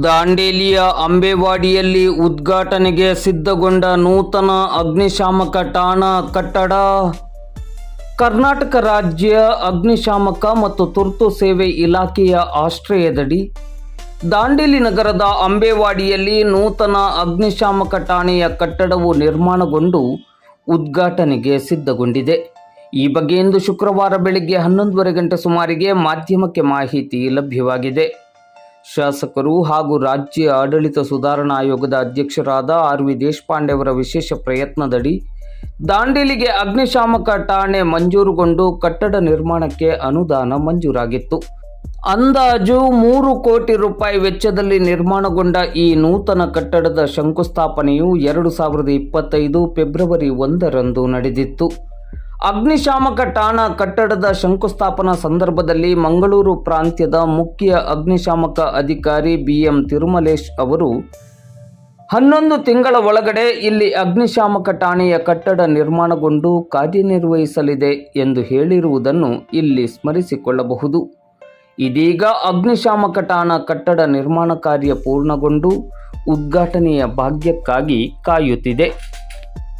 ದಾಂಡೇಲಿಯ ಅಂಬೇವಾಡಿಯಲ್ಲಿ ಉದ್ಘಾಟನೆಗೆ ಸಿದ್ಧಗೊಂಡ ನೂತನ ಅಗ್ನಿಶಾಮಕ ಠಾಣಾ ಕಟ್ಟಡ. ಕರ್ನಾಟಕ ರಾಜ್ಯ ಅಗ್ನಿಶಾಮಕ ಮತ್ತು ತುರ್ತು ಸೇವೆ ಇಲಾಖೆಯ ಆಶ್ರಯದಡಿ ದಾಂಡೇಲಿ ನಗರದ ಅಂಬೇವಾಡಿಯಲ್ಲಿ ನೂತನ ಅಗ್ನಿಶಾಮಕ ಠಾಣೆಯ ಕಟ್ಟಡವು ನಿರ್ಮಾಣಗೊಂಡು ಉದ್ಘಾಟನೆಗೆ ಸಿದ್ಧಗೊಂಡಿದೆ. ಈ ಬಗ್ಗೆ ಇಂದು ಶುಕ್ರವಾರ ಬೆಳಗ್ಗೆ 11:30 ಗಂಟೆ ಸುಮಾರಿಗೆ ಮಾಧ್ಯಮಕ್ಕೆ ಮಾಹಿತಿ ಲಭ್ಯವಾಗಿದೆ. ಶಾಸಕರು ಹಾಗೂ ರಾಜ್ಯ ಆಡಳಿತ ಸುಧಾರಣಾ ಆಯೋಗದ ಅಧ್ಯಕ್ಷರಾದ ಆರ್.ವಿ. ದೇಶಪಾಂಡೆ ಅವರ ವಿಶೇಷ ಪ್ರಯತ್ನದಡಿ ದಾಂಡೇಲಿಗೆ ಅಗ್ನಿಶಾಮಕ ಠಾಣೆ ಮಂಜೂರುಗೊಂಡು ಕಟ್ಟಡ ನಿರ್ಮಾಣಕ್ಕೆ ಅನುದಾನ ಮಂಜೂರಾಗಿತ್ತು. ಅಂದಾಜು 3 ಕೋಟಿ ರೂಪಾಯಿ ವೆಚ್ಚದಲ್ಲಿ ನಿರ್ಮಾಣಗೊಂಡ ಈ ನೂತನ ಕಟ್ಟಡದ ಶಂಕುಸ್ಥಾಪನೆಯು 2025 ಫೆಬ್ರವರಿ 1ರಂದು ನಡೆದಿತ್ತು. ಅಗ್ನಿಶಾಮಕ ಠಾಣಾ ಕಟ್ಟಡದ ಶಂಕುಸ್ಥಾಪನಾ ಸಂದರ್ಭದಲ್ಲಿ ಮಂಗಳೂರು ಪ್ರಾಂತ್ಯದ ಮುಖ್ಯ ಅಗ್ನಿಶಾಮಕ ಅಧಿಕಾರಿ ಬಿ.ಎಂ. ತಿರುಮಲೇಶ್ ಅವರು 11 ತಿಂಗಳ ಒಳಗಡೆ ಇಲ್ಲಿ ಅಗ್ನಿಶಾಮಕ ಠಾಣೆಯ ಕಟ್ಟಡ ನಿರ್ಮಾಣಗೊಂಡು ಕಾರ್ಯನಿರ್ವಹಿಸಲಿದೆ ಎಂದು ಹೇಳಿರುವುದನ್ನು ಇಲ್ಲಿ ಸ್ಮರಿಸಿಕೊಳ್ಳಬಹುದು. ಇದೀಗ ಅಗ್ನಿಶಾಮಕ ಠಾಣಾ ಕಟ್ಟಡ ನಿರ್ಮಾಣ ಕಾರ್ಯ ಪೂರ್ಣಗೊಂಡು ಉದ್ಘಾಟನೆಯ ಭಾಗ್ಯಕ್ಕಾಗಿ ಕಾಯುತ್ತಿದೆ.